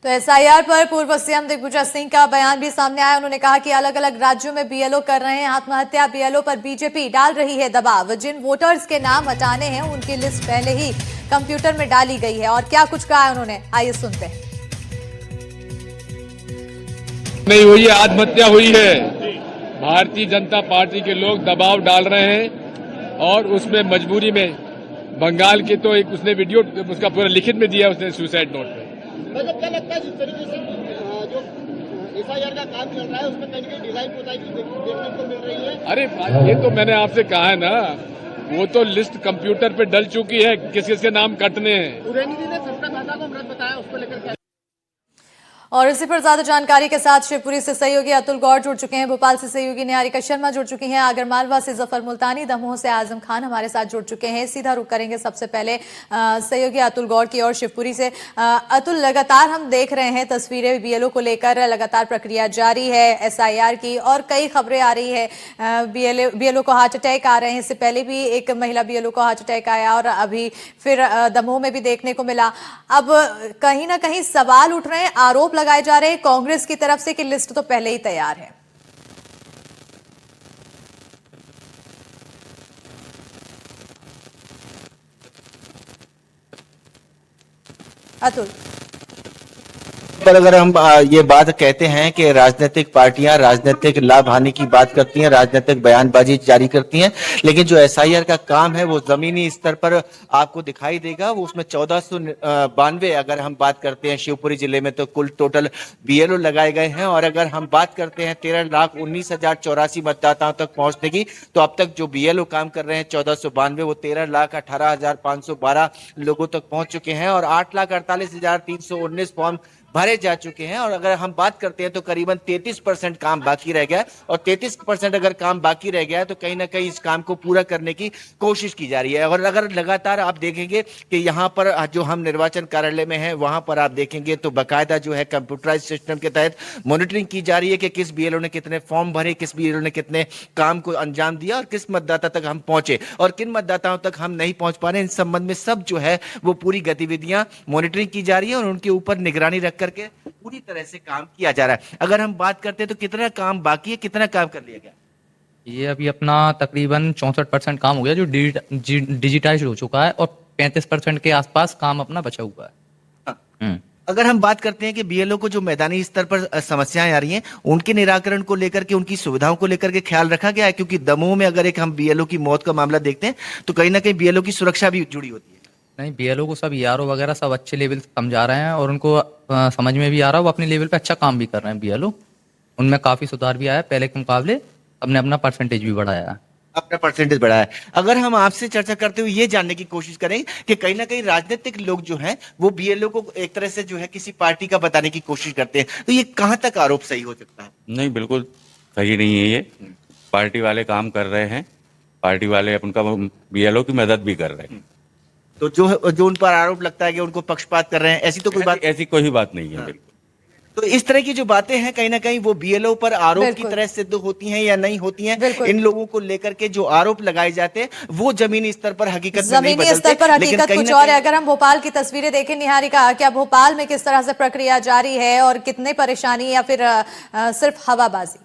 तो एसआईआर पर पूर्व सीएम दिग्विजय सिंह का बयान भी सामने आया। उन्होंने कहा कि अलग अलग राज्यों में बीएलओ कर रहे हैं आत्महत्या, बीएलओ पर बीजेपी डाल रही है दबाव। जिन वोटर्स के नाम हटाने हैं उनकी लिस्ट पहले ही कंप्यूटर में डाली गई है। और क्या कुछ कहा है उन्होंने, आइए सुनते हैं। नहीं हुई है, आत्महत्या हुई है। भारतीय जनता पार्टी के लोग दबाव डाल रहे हैं और उसमें मजबूरी में बंगाल के तो एक उसने वीडियो उसका पूरा लिखित में दिया उसने सुसाइड नोट में। मतलब क्या लगता है जिस तरीके से जो एसआईआर का काम चल रहा है उसमें कहीं कहीं डिजाइन पोताई देखने को मिल रही है? अरे ये तो मैंने आपसे कहा है ना, वो तो लिस्ट कंप्यूटर पे डल चुकी है, किस किस के नाम कटने हैं। उदयनिधि ने सबका खाता को मृत बताया, उसको लेकर क्या? और इसी पर ज्यादा जानकारी के साथ शिवपुरी से सहयोगी अतुल गौड़ जुड़ चुके हैं, भोपाल से सहयोगी निहारिका शर्मा जुड़ चुकी हैं, आगरमालवा से जफर मुल्तानी, दमोह से आजम खान हमारे साथ जुड़ चुके हैं। सीधा रुख करेंगे सबसे पहले सहयोगी अतुल गौड़ की और शिवपुरी से। अतुल, लगातार हम देख रहे हैं तस्वीरें बीएलओ को लेकर, लगातार प्रक्रिया जारी है एसआईआर की और कई खबरें आ रही है। बीएलओ को हार्ट अटैक आ रहे हैं, इससे पहले भी एक महिला बीएलओ को हार्ट अटैक आया और अभी फिर दमोह में भी देखने को मिला। अब कहीं ना कहीं सवाल उठ रहे हैं, आरोप लगाए जा रहे हैं कांग्रेस की तरफ से कि लिस्ट तो पहले ही तैयार है। अतुल, पर अगर हम ये बात कहते हैं कि राजनीतिक पार्टियां राजनीतिक लाभ हानि की बात करती हैं, राजनीतिक बयानबाजी जारी करती हैं, लेकिन जो एसआईआर का काम है वो जमीनी स्तर पर आपको दिखाई देगा। वो उसमें 1492 अगर हम बात करते हैं शिवपुरी जिले में तो कुल टोटल बीएलओ लगाए गए हैं। और अगर हम बात करते हैं 13,19,084 मतदाताओं तक पहुंचने की, तो अब तक जो बीएलओ काम कर रहे हैं 1492 वो 13,18,512 लोगों तक पहुंच चुके हैं और 8,48,319 फॉर्म भरे जा चुके हैं। और अगर हम बात करते हैं तो करीबन 33% काम बाकी रह गया और 33% अगर काम बाकी रह गया तो कहीं ना कहीं इस काम को पूरा करने की कोशिश की जा रही है। और अगर लगातार आप देखेंगे कि यहाँ पर जो हम निर्वाचन कार्यालय में हैं वहां पर आप देखेंगे तो बाकायदा जो है कंप्यूटराइज सिस्टम के तहत मॉनिटरिंग की जा रही है कि किस बीएलओ ने कितने फॉर्म भरे, किस बीएलओ ने कितने काम को अंजाम दिया और किस मतदाता तक हम पहुंचे और किन मतदाताओं तक हम नहीं पहुंच पा रहे। इन संबंध में सब जो है वो पूरी गतिविधियां मॉनिटरिंग की जा रही है और उनके ऊपर निगरानी रख करके पूरी तरह से काम किया जा रहा है। अगर हम बात करते हैं तो कितना काम बाकी है, कितना काम कर लिया गया? ये अभी अपना तकरीबन 64% काम हो गया जो डिजिटाइज हो चुका है और 35% के आसपास काम अपना बचा हुआ है। अगर हम बात करते हैं कि बीएलओ को जो मैदानी स्तर पर समस्याएं आ रही हैं उनके निराकरण को लेकर के, उनकी सुविधाओं को लेकर के ख्याल रखा गया है? क्योंकि दमोह में अगर एक हम बीएलओ की मौत का मामला देखते हैं तो कहीं ना कहीं बीएलओ की सुरक्षा भी जुड़ी होती है। नहीं, बीएलओ को सब ईआरओ वगैरह सब अच्छे लेवल से समझा रहे हैं और उनको समझ में भी आ रहा है, वो अपने लेवल पे अच्छा काम भी कर रहे हैं बीएलओ। उनमें काफी सुधार भी आया है, पहले के मुकाबले हमने अपना परसेंटेज भी बढ़ाया है। अपना परसेंटेज बढ़ा है। अगर हम आपसे चर्चा करते हुए ये जानने की कोशिश करें कि कहीं ना कहीं राजनीतिक लोग जो हैं वो बीएलओ को एक तरह से जो है किसी पार्टी का बताने की कोशिश करते हैं, तो ये कहां तक आरोप सही हो सकता है? नहीं, बिल्कुल सही नहीं है। ये पार्टी वाले काम कर रहे हैं, पार्टी वाले उनका बीएलओ की मदद भी कर रहे हैं। तो जो उन पर आरोप लगता है कि उनको पक्षपात कर रहे हैं, ऐसी तो कोई बात, ऐसी कोई बात नहीं है। बिल्कुल। तो इस तरह की जो बातें हैं कहीं ना कहीं वो बीएलओ पर आरोप की तरह सिद्ध होती हैं या नहीं होती हैं। इन लोगों को लेकर के जो आरोप लगाए जाते हैं वो जमीनी स्तर पर हकीकत में नहीं बदलते। स्तर पर हकीकत कुछ और है। अगर हम भोपाल की तस्वीरें देखें निहारिका, क्या भोपाल में किस तरह से प्रक्रिया जारी है और कितने परेशानी या फिर सिर्फ हवाबाजी?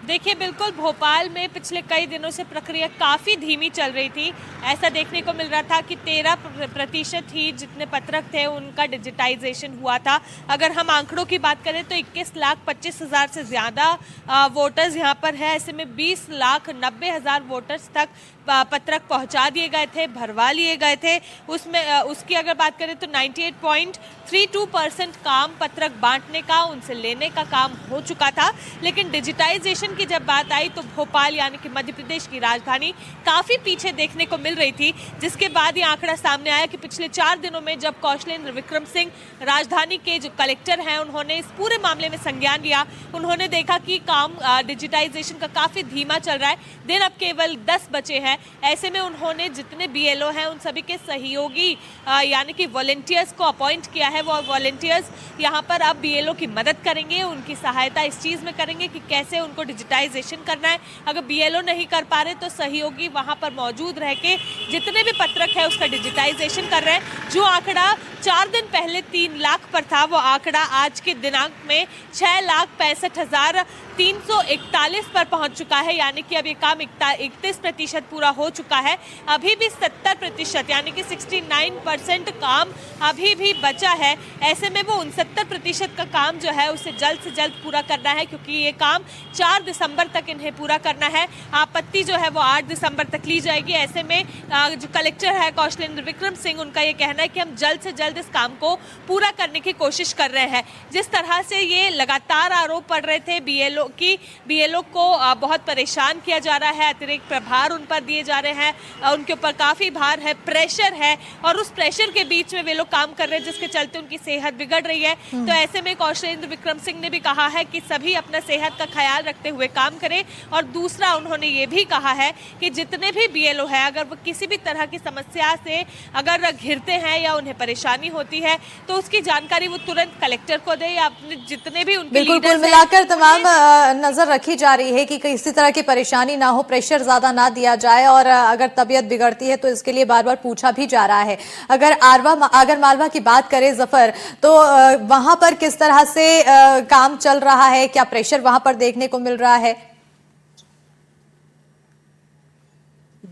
देखिए, बिल्कुल भोपाल में पिछले कई दिनों से प्रक्रिया काफ़ी धीमी चल रही थी। ऐसा देखने को मिल रहा था कि 13% ही जितने पत्रक थे उनका डिजिटाइजेशन हुआ था। अगर हम आंकड़ों की बात करें तो 21,25,000 से ज़्यादा वोटर्स यहाँ पर है। ऐसे में 20,90,000 वोटर्स तक पत्रक पहुँचा दिए गए थे, भरवा लिए गए थे। उसकी अगर बात करें तो 98.32% काम पत्रक बांटने का, उनसे लेने का काम हो चुका था। लेकिन डिजिटाइजेशन की जब बात आई तो भोपाल यानी कि मध्य प्रदेश की राजधानी काफ़ी पीछे देखने को मिल रही थी, जिसके बाद ये आंकड़ा सामने आया कि पिछले 4 दिनों में जब कौशलेंद्र विक्रम सिंह राजधानी के जो कलेक्टर हैं उन्होंने इस पूरे मामले में संज्ञान लिया। उन्होंने देखा कि काम डिजिटाइजेशन का काफ़ी धीमा चल रहा है, दिन अब केवल 10 बचे हैं। ऐसे में उन्होंने जितने बीएलओ हैं उन सभी के सहयोगी यानी कि वॉलंटियर्स को अपॉइंट किया है। वो वॉलंटियर्स यहाँ पर अब बीएलओ की मदद करेंगे, उनकी सहायता इस चीज़ में करेंगे कि कैसे उनको डिजिटाइजेशन करना है। अगर बीएलओ नहीं कर पा रहे तो सहयोगी वहाँ पर मौजूद रह के जितने भी पत्रक है उसका डिजिटाइजेशन कर रहे हैं। जो आंकड़ा 4 दिन पहले 3 लाख पर था, वो आंकड़ा आज के दिनांक में 6,65,341 पर पहुंच चुका है। यानी कि अब ये काम 31% पूरा हो चुका है। अभी भी 70% यानी कि 69% काम अभी भी बचा है। ऐसे में वो 69% का काम जो है उसे जल्द से जल्द पूरा करना है, क्योंकि ये काम 4 दिसंबर तक इन्हें पूरा करना है। आपत्ति जो है वो 8 दिसंबर तक ली जाएगी। ऐसे में जो कलेक्टर है कौशलेंद्र विक्रम सिंह, उनका ये कहना है कि हम जल्द से जल्द इस काम को पूरा करने की कोशिश कर रहे हैं। जिस तरह से ये लगातार आरोप पड़ रहे थे बीएलओ को बहुत परेशान किया जा रहा है, अतिरिक्त प्रभार उन पर दिए जा रहे हैं, उनके ऊपर काफ़ी भार है, प्रेशर है, और उस प्रेशर के बीच में वे लोग काम कर रहे हैं, जिसके चलते उनकी सेहत बिगड़ रही है। तो ऐसे में कौशलेंद्र विक्रम सिंह ने भी कहा है कि सभी अपना सेहत का ख्याल रखते हुए काम करें। और दूसरा उन्होंने ये भी कहा है कि जितने भी बीएलओ है, अगर वो किसी भी तरह की समस्या से अगर घिरते हैं या उन्हें परेशानी होती है, तो उसकी जानकारी वो तुरंत कलेक्टर को दे या अपने जितने भी उनके बिल्कुल, लीडर्स कुल मिलाकर तमाम नजर रखी जा रही है कि किसी तरह की परेशानी ना हो, प्रेशर ज्यादा ना दिया जाए, और अगर तबीयत बिगड़ती है तो इसके लिए बार बार पूछा भी जा रहा है। अगर आगर मालवा की बात करें जफर, तो वहां पर किस तरह से काम चल रहा है, क्या प्रेशर वहां पर देखने को मिल रहा है?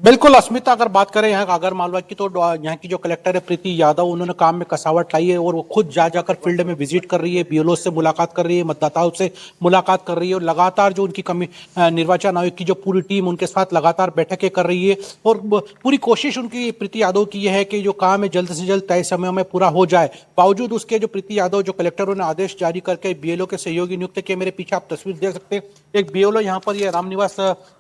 बिल्कुल अस्मिता, अगर बात करें यहाँ आगर मालवा की, तो यहाँ की जो कलेक्टर है प्रीति यादव, उन्होंने काम में कसावट लाई है और वो खुद जाकर फील्ड में विजिट कर रही है, बीएलओ से मुलाकात कर रही है, मतदाताओं से मुलाकात कर रही है, और लगातार जो उनकी निर्वाचन आयोग की जो पूरी टीम उनके साथ लगातार बैठकें कर रही है। और पूरी कोशिश उनकी प्रीति यादव की यह है कि जो काम है जल्द से जल्द तय समय में पूरा हो जाए। बावजूद उसके जो प्रीति यादव जो कलेक्टरों ने आदेश जारी करके बीएलओ के सहयोगी नियुक्त किए, मेरे पीछे आप तस्वीर देख सकते हैं, एक बीएलओ यहाँ पर, ये रामनिवास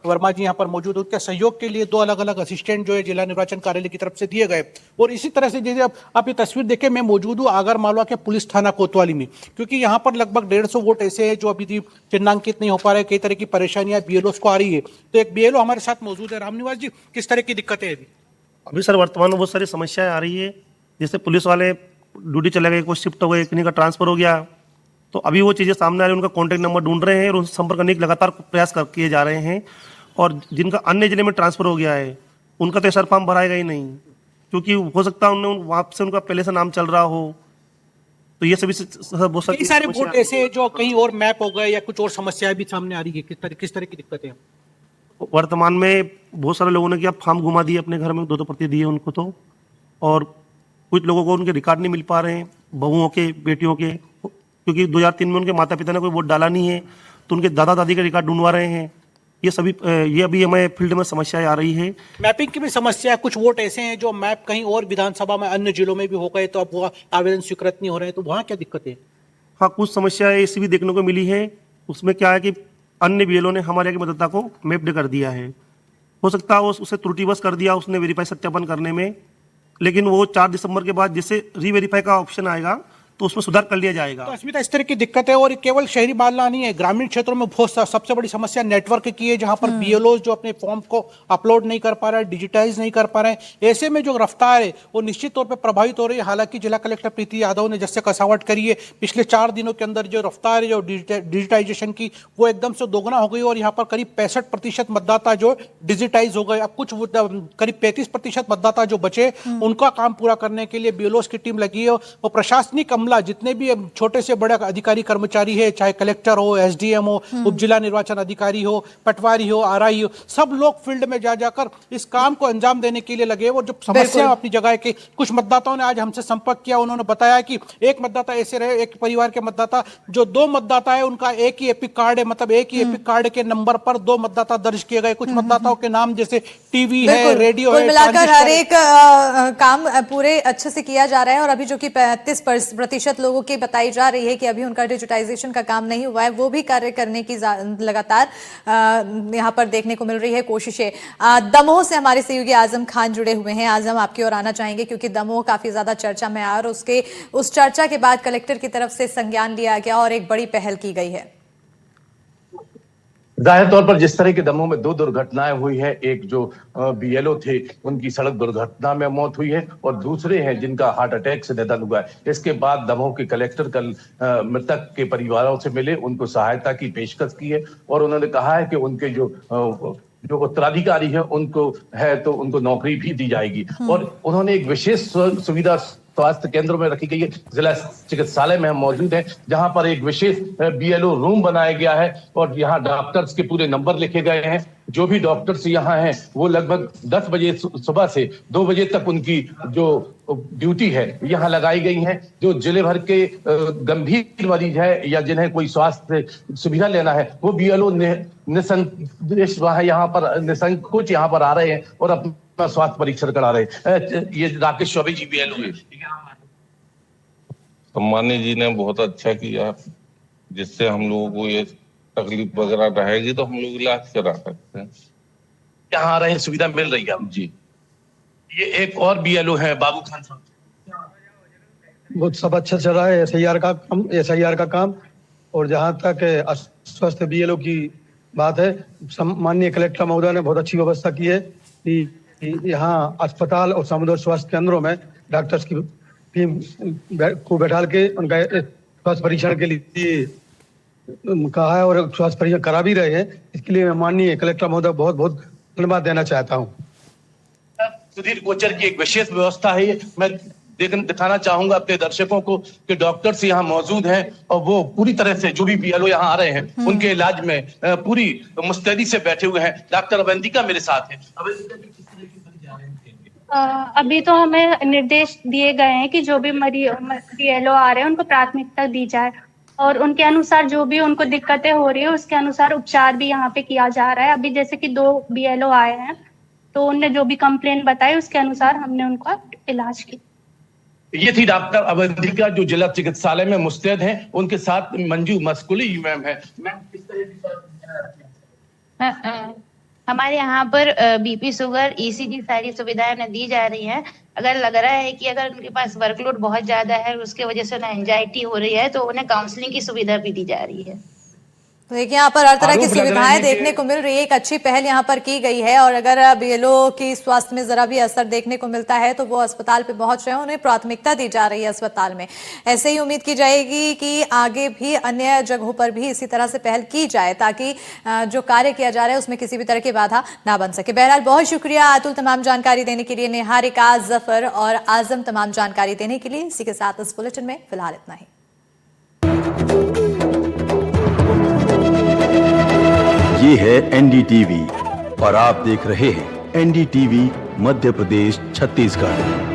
वर्मा जी यहाँ पर मौजूद, उनके सहयोग के लिए 2 अलग अलग असिस्टेंट जो है जिला निर्वाचन कार्यालय की तरफ से दिए गए। और इसी तरह से जैसे आप ये तस्वीर देखें, मैं मौजूद हूँ आगर मालवा के पुलिस थाना कोतवाली में, क्योंकि यहाँ पर लगभग 150 वोट ऐसे हैं जो अभी चिन्हांकित नहीं हो पा रहे, कई तरह की परेशानियां बीएलओ को आ रही है। तो एक बीएलओ हमारे साथ मौजूद है। रामनिवास जी, किस तरह की दिक्कतें हैं अभी? सर, वर्तमान में बहुत सारी समस्याएं आ रही है। जैसे पुलिस वाले ड्यूटी चले गए, कोई शिफ्ट हो गए, किन्हीं का ट्रांसफर हो गया, तो अभी वो चीज़ें सामने आ रही है। उनका कॉन्टैक्ट नंबर ढूंढ रहे हैं और उनसे संपर्क करने के लगातार प्रयास किए जा रहे हैं। और जिनका अन्य जिले में ट्रांसफर हो गया है, उनका तो एसआर फॉर्म भराएगा ही नहीं, क्योंकि हो सकता है उन्हें वहाँ से उनका पहले से नाम चल रहा हो। तो ये सभी बहुत सारे वोट ऐसे जो कहीं और मैप हो गए या कुछ और समस्याएं भी सामने आ रही है, किस तरह की दिक्कतें? वर्तमान में बहुत सारे लोगों ने क्या फॉर्म घुमा दिए अपने घर में, 2-2 प्रति दिए उनको तो, और कुछ लोगों को उनके रिकॉर्ड नहीं मिल पा रहे हैं, बहुओं के, बेटियों के, क्योंकि 2003 में उनके माता पिता ने कोई वोट डाला नहीं है, तो उनके दादा दादी के रिकॉर्ड ढूंढवा रहे हैं। ये अभी हमें फील्ड में समस्याएं आ रही है। मैपिंग की भी समस्या है। कुछ वोट ऐसे हैं जो मैप कहीं और विधानसभा में अन्य जिलों में भी हो गए, तो अब वो आवेदन स्वीकृत नहीं हो रहे हैं, तो वहाँ क्या दिक्कत है? हाँ, कुछ समस्याएं ऐसी भी देखने को मिली है। उसमें क्या है कि अन्य बीएलओ ने हमारे यहाँ की मतदाता को मैप्ड कर दिया है। हो सकता है उसे त्रुटिवश कर दिया उसने वेरीफाई सत्यापन करने में, लेकिन वो 4 दिसंबर के बाद जिससे रीवेरीफाई का ऑप्शन आएगा तो उसमें सुधार कर लिया जाएगा। तो अस्मिता, इस तरह की दिक्कत है, और केवल शहरी मामला नहीं है, ग्रामीण क्षेत्रों में बहुत सबसे बड़ी समस्या नेटवर्क की है, जहां पर बीएलओ जो अपने फॉर्म को अपलोड नहीं कर पा रहा है, डिजिटाइज नहीं कर पा रहे हैं। ऐसे में जो रफ्तार है वो निश्चित तौर पर प्रभावित हो रही है। हालांकि जिला कलेक्टर प्रीति यादव ने जैसे कसावट करी है, पिछले 4 दिनों के अंदर जो रफ्तार है जो डिजिटाइजेशन की, वो एकदम से दोगुना हो गई, और यहाँ पर करीब 65% मतदाता जो डिजिटाइज हो गए। अब कुछ करीब 35% मतदाता जो बचे, उनका काम पूरा करने के लिए बीएलओ की टीम लगी है। और प्रशासनिक जितने भी छोटे से बड़े अधिकारी कर्मचारी है, चाहे कलेक्टर हो, एसडीएम हो, उप जिला निर्वाचन अधिकारी हो, पटवारी हो, आरआई हो, सब लोग फील्ड में जाकर इस काम को अंजाम देने के लिए लगे। और जो समस्या अपनी जगह है कि कुछ मतदाताओं ने आज हमसे संपर्क किया, उन्होंने बताया कि एक मतदाता ऐसे रहे, एक परिवार के मतदाता जो 2 मतदाता है, उनका एक ही एपिक कार्ड है, मतलब एक ही एपिक कार्ड के नंबर पर 2 मतदाता दर्ज किए गए। कुछ मतदाताओं के नाम जैसे टीवी है, रेडियो है, मिलाकर हर एक काम पूरे अच्छे से किया जा रहा है। और अभी जो कि 35% लोगों की बताई जा रही है कि अभी उनका डिजिटाइजेशन का काम नहीं हुआ है, वो भी कार्य करने की लगातार यहाँ पर देखने को मिल रही है कोशिशें। दमोह से हमारे सहयोगी आजम खान जुड़े हुए हैं। आजम, आपकी ओर आना चाहेंगे, क्योंकि दमोह काफी ज्यादा चर्चा में आया और उस चर्चा के बाद कलेक्टर की तरफ से संज्ञान लिया गया और एक बड़ी पहल की गई है। जाहिर तौर पर जिस तरह के दमोह में 2 दुर्घटनाएं हुई है, एक जो बीएलओ थे उनकी सड़क दुर्घटना में मौत हुई है, और दूसरे हैं जिनका हार्ट अटैक से निधन हुआ है। इसके बाद दमोह के कलेक्टर कल मृतक के परिवारों से मिले, उनको सहायता की पेशकश की है, और उन्होंने कहा है कि उनके जो जो उत्तराधिकारी है उनको है तो उनको नौकरी भी दी जाएगी। और उन्होंने एक विशेष सुविधा स्वास्थ्य केंद्रों में रखी गई है। जिला चिकित्सालय में हम मौजूद हैं, जहां पर एक विशेष बीएलओ रूम बनाया गया है और यहाँ डॉक्टर्स के पूरे नंबर लिखे गए हैं। जो भी डॉक्टर्स यहाँ हैं वो लगभग 10 बजे सुबह से 2 बजे तक उनकी जो ड्यूटी है यहाँ लगाई गई है। जो जिले भर के गंभीर मरीज है या जिन्हें कोई स्वास्थ्य सुविधा लेना है वो बीएलओ निसंदेश वहां यहाँ पर निसंकोच यहाँ पर आ रहे हैं और अपना स्वास्थ्य परीक्षण करा रहे हैं। ये राकेश चौबे जी बीएलओ है। सम्मानी जी ने बहुत अच्छा किया, जिससे हम लोगों को ये तकलीफ वगैरह रहेगी तो हम लोग इलाज करा सकते हैं। यहाँ आ रहे हैं, सुविधा मिल रही है जी। ये एक और बीएलओ है बाबू खान साहब। बहुत सब अच्छा चल रहा है एसआईआर का काम। और जहाँ तक अस्वस्थ बीएलओ की बात है, माननीय कलेक्टर महोदय ने बहुत अच्छी व्यवस्था की है कि यहाँ अस्पताल और सामुदायिक स्वास्थ्य केंद्रों में डॉक्टर्स की टीम को बैठा के उनका स्वास्थ्य परीक्षण के लिए कहा है और स्वास्थ्य परीक्षण करा भी रहे हैं। इसके लिए मैं माननीय कलेक्टर महोदय बहुत बहुत धन्यवाद देना चाहता हूँ। सुधीर गोचर की एक विशेष व्यवस्था है। मैं दिखाना चाहूंगा अपने दर्शकों को कि डॉक्टर्स यहाँ मौजूद हैं और वो पूरी तरह से जो भी बीएलओ यहाँ आ रहे हैं उनके इलाज में पूरी मुस्तैदी से बैठे हुए हैं। डॉक्टर अवंतिका मेरे साथ हैं। अभी तो हमें निर्देश दिए गए हैं कि जो भी बीएलओ आ रहे हैं उनको प्राथमिकता दी जाए और उनके अनुसार जो भी उनको दिक्कतें हो रही है उसके अनुसार उपचार भी यहाँ पे किया जा रहा है। अभी जैसे कि 2 बीएलओ आए हैं तो उनने जो भी कंप्लेन बताई उसके अनुसार हमने उनका इलाज किया। ये थी डॉक्टर अवंतिका जो जिला चिकित्सालय में मुस्तैद हैं। उनके साथ मंजू मस्कुली मैम है। मैम किस तरह हमारे यहाँ पर बीपी शुगर ईसीजी सारी सुविधाएं दी जा रही हैं। अगर लग रहा है कि अगर उनके पास वर्कलोड बहुत ज्यादा है उसके वजह से उन्हें एंजाइटी हो रही है तो उन्हें काउंसलिंग की सुविधा भी दी जा रही है। तो देखिए यहाँ पर हर तरह की सुविधाएं देखने को मिल रही है। एक अच्छी पहल यहाँ पर की गई है और अगर बीएलओ की स्वास्थ्य में जरा भी असर देखने को मिलता है तो वो अस्पताल पे पहुंच रहे हैं, उन्हें प्राथमिकता दी जा रही है अस्पताल में। ऐसे ही उम्मीद की जाएगी कि आगे भी अन्य जगहों पर भी इसी तरह से पहल की जाए ताकि जो कार्य किया जा रहा है उसमें किसी भी तरह की बाधा ना बन सके। बहरहाल बहुत शुक्रिया अतुल तमाम जानकारी देने के लिए, निहारिका, जफर और आजम तमाम जानकारी देने के लिए। इसी के साथ इस बुलेटिन में फिलहाल इतना ही। ये है एनडीटीवी और आप देख रहे हैं एनडीटीवी मध्य प्रदेश छत्तीसगढ़।